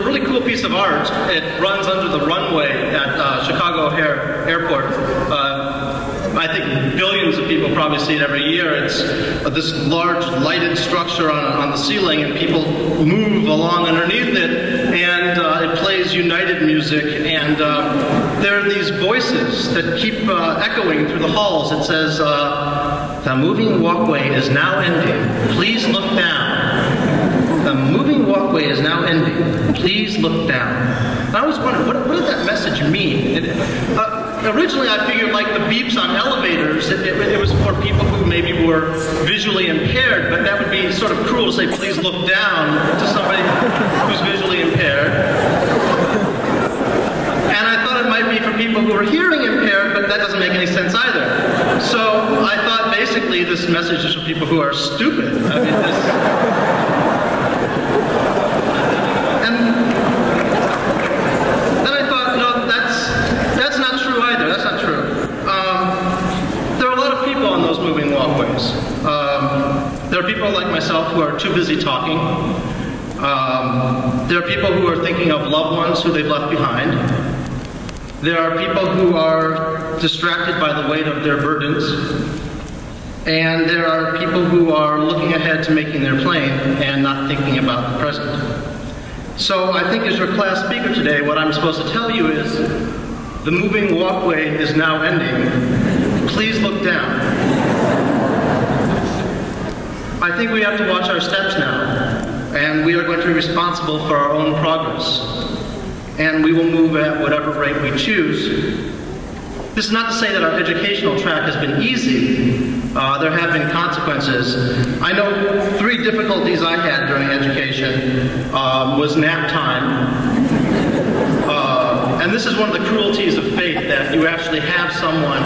a really cool piece of art. It runs under the runway at Chicago O'Hare Airport. I think billions of people probably see it every year. It's this large lighted structure on the ceiling, and people move along underneath it, and it plays United music, and there are these voices that keep echoing through the halls. It says, "The moving walkway is now ending. Please look down. The moving walkway is now ending. Please look down." And I was wondering, what did that message mean? Originally, I figured like the beeps on elevators, it was for people who maybe were visually impaired, but that would be sort of cruel to say, "Please look down" to somebody who's visually impaired. And I thought it might be for people who are hearing impaired, but that doesn't make any sense either. So I thought basically this message is for people who are stupid. I mean, then I thought, no, that's not true either. That's not true. There are a lot of people on those moving walkways. There are people like myself who are too busy talking. There are people who are thinking of loved ones who they've left behind. There are people who are distracted by the weight of their burdens. And there are people who are looking ahead to making their plane and not thinking about the present. So I think as your class speaker today, what I'm supposed to tell you is, the moving walkway is now ending. Please look down. I think we have to watch our steps now, and we are going to be responsible for our own progress. And we will move at whatever rate we choose. This is not to say that our educational track has been easy. There have been consequences. I know 3 difficulties I had during education was nap time. And this is one of the cruelties of fate, that you actually have someone,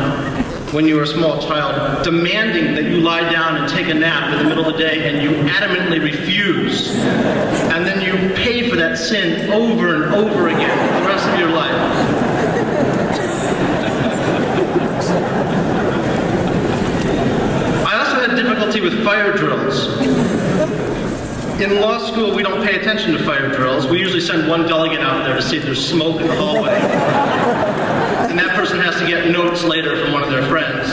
when you were a small child, demanding that you lie down and take a nap in the middle of the day, and you adamantly refuse. And then you pay for that sin over and over again for the rest of your life. I also had difficulty with fire drills. In law school, we don't pay attention to fire drills. We usually send one delegate out there to see if there's smoke in the hallway. And that person has to get notes later from one of their friends.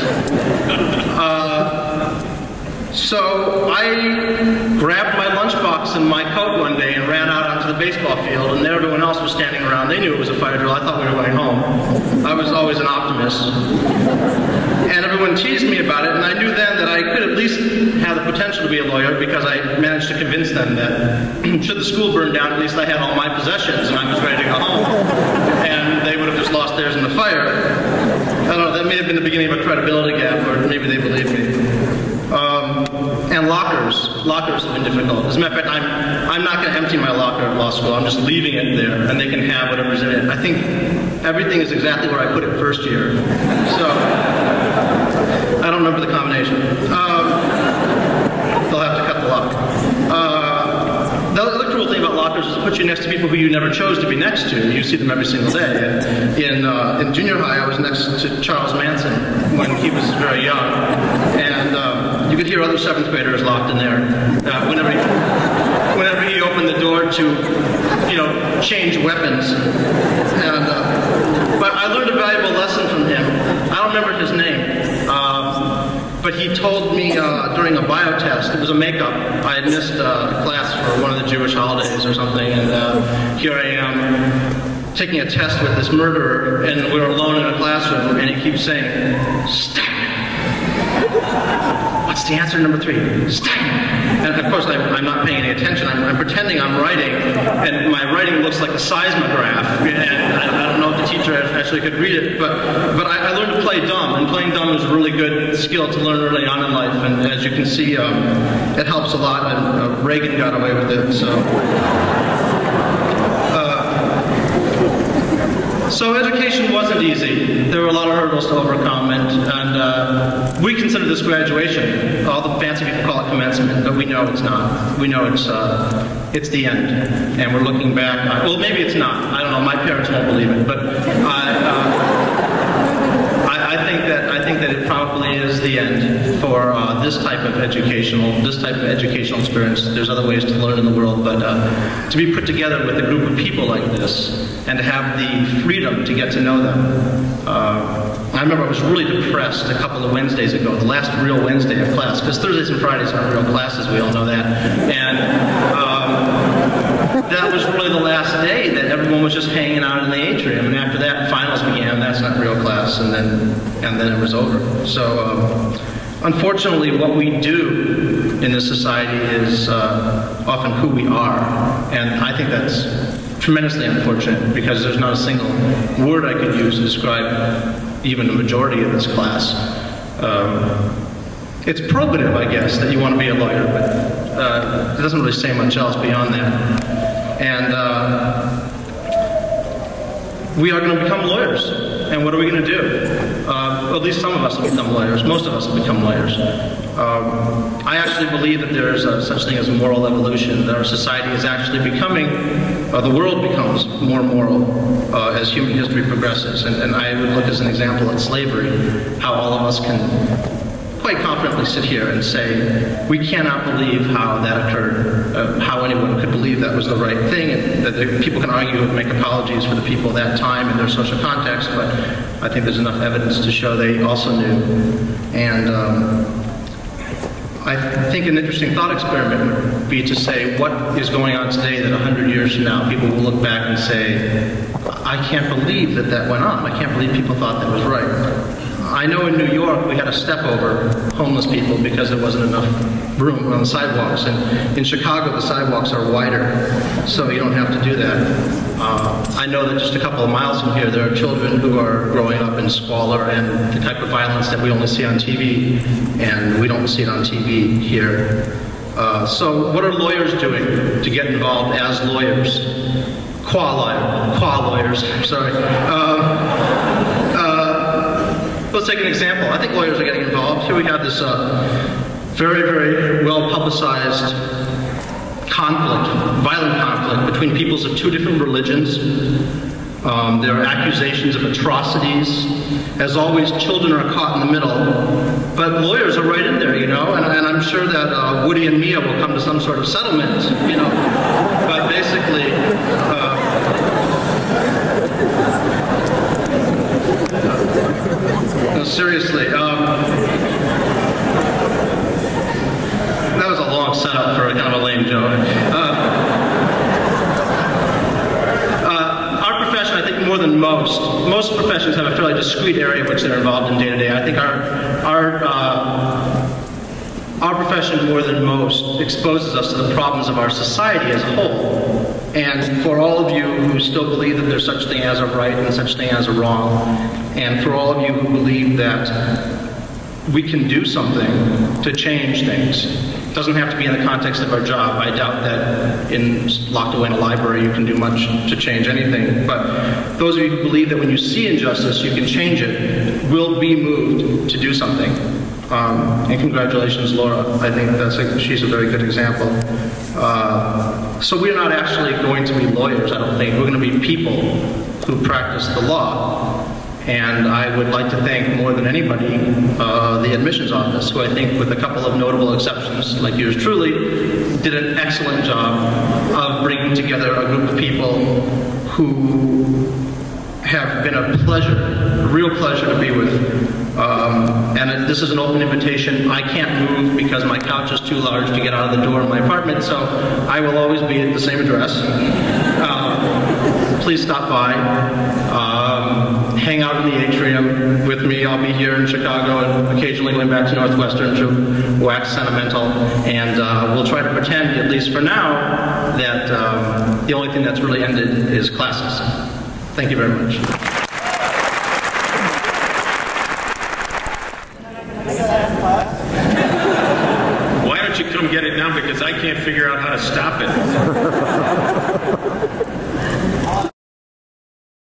So I grabbed my lunchbox and my coat one day and ran out onto the baseball field, and everyone else was standing around. They knew it was a fire drill. I thought we were going home. I was always an optimist. And everyone teased me about it, and I knew then that I could at least have the potential to be a lawyer, because I managed to convince them that should the school burn down, at least I had all my possessions and I was ready to go home. And they would have just lost theirs in the fire. I don't know, that may have been the beginning of a credibility gap, or maybe they believed me. And lockers have been difficult. As a matter of fact, I'm not going to empty my locker at law school. I'm just leaving it there, and they can have whatever's in it. I think everything is exactly where I put it first year. So I don't remember the combination. They'll have to cut the lock. The other cruel thing about lockers is it puts you next to people who you never chose to be next to. You see them every single day. In junior high, I was next to Charles Manson when he was very young. And you could hear other 7th graders locked in there. Whenever he opened the door to, change weapons. And, but I learned a valuable lesson from him. I don't remember his name. But he told me during a bio test, it was a makeup. I had missed a class for one of the Jewish holidays or something, and here I am taking a test with this murderer, and we were alone in a classroom, and he keeps saying, "Stagman." What's the answer number 3? Stagman. And of course, I'm not paying any attention. I'm pretending I'm writing, and my writing looks like a seismograph, and I don't know if the teacher actually could read it, but I learned to play dumb, and playing dumb is a really good skill to learn early on in life, and as you can see, it helps a lot, and Reagan got away with it, so. So education wasn't easy. There were a lot of hurdles to overcome, and we consider this graduation. All the fancy people call it commencement, but we know it's not. We know it's the end, and we're looking back. Well, maybe it's not. I don't know. My parents won't believe it, but I think that it probably is the end for this type of educational experience. There's other ways to learn in the world, but to be put together with a group of people like this and to have the freedom to get to know them. I remember I was really depressed a couple of Wednesdays ago, the last real Wednesday of class, because Thursdays and Fridays aren't real classes, we all know that. And that was really the last day that everyone was just hanging out in the atrium, and after that, finals began. That's not real class, and then it was over. So, unfortunately, what we do in this society is often who we are, and I think that's tremendously unfortunate because there's not a single word I could use to describe even the majority of this class. It's probative, I guess, that you want to be a lawyer, but it doesn't really say much else beyond that. And we are going to become lawyers. And what are we going to do? At least some of us will become lawyers. Most of us will become lawyers. I actually believe that there is such thing as moral evolution, that our society is actually becoming, the world becomes more moral as human history progresses. And I would look as an example at slavery, how all of us can quite confidently sit here and say, we cannot believe how that occurred, how anyone could believe that was the right thing, and that people can argue and make apologies for the people of that time and their social context, but I think there's enough evidence to show they also knew. And I think an interesting thought experiment would be to say, what is going on today that 100 years from now people will look back and say, I can't believe that that went on. I can't believe people thought that was right. I know in New York we had to step over homeless people because there wasn't enough room on the sidewalks, and in Chicago the sidewalks are wider, so you don't have to do that. I know that just a couple of miles from here there are children who are growing up in squalor and the type of violence that we only see on TV, and we don't see it on TV here. So what are lawyers doing to get involved as lawyers? Qua lawyers, I'm sorry. Let's take an example. I think lawyers are getting involved. Here we have this very, very well-publicized conflict, violent conflict between peoples of two different religions. There are accusations of atrocities. As always, children are caught in the middle. But lawyers are right in there, you know, and I'm sure that Woody and Mia will come to some sort of settlement, you know. But basically, no, seriously, that was a long setup for a kind of a lame joke. Our profession, I think more than most professions have a fairly discrete area in which they're involved in day to day. I think our profession more than most exposes us to the problems of our society as a whole. And for all of you who still believe that there's such thing as a right and such thing as a wrong, and for all of you who believe that we can do something to change things, it doesn't have to be in the context of our job. I doubt that locked away in a library you can do much to change anything. But those of you who believe that when you see injustice you can change it, will be moved to do something. And congratulations, Laura. I think she's a very good example. So we're not actually going to be lawyers, I don't think. We're going to be people who practice the law. And I would like to thank more than anybody the admissions office, who I think, with a couple of notable exceptions like yours truly, did an excellent job of bringing together a group of people who have been a pleasure, a real pleasure to be with. And this is an open invitation. I can't move because my couch is too large to get out of the door of my apartment, so I will always be at the same address. Please stop by. Hang out in the atrium with me. I'll be here in Chicago and occasionally going back to Northwestern to wax sentimental. And we'll try to pretend, at least for now, that the only thing that's really ended is classes. Thank you very much. Why don't you come get it now, because I can't figure out how to stop it.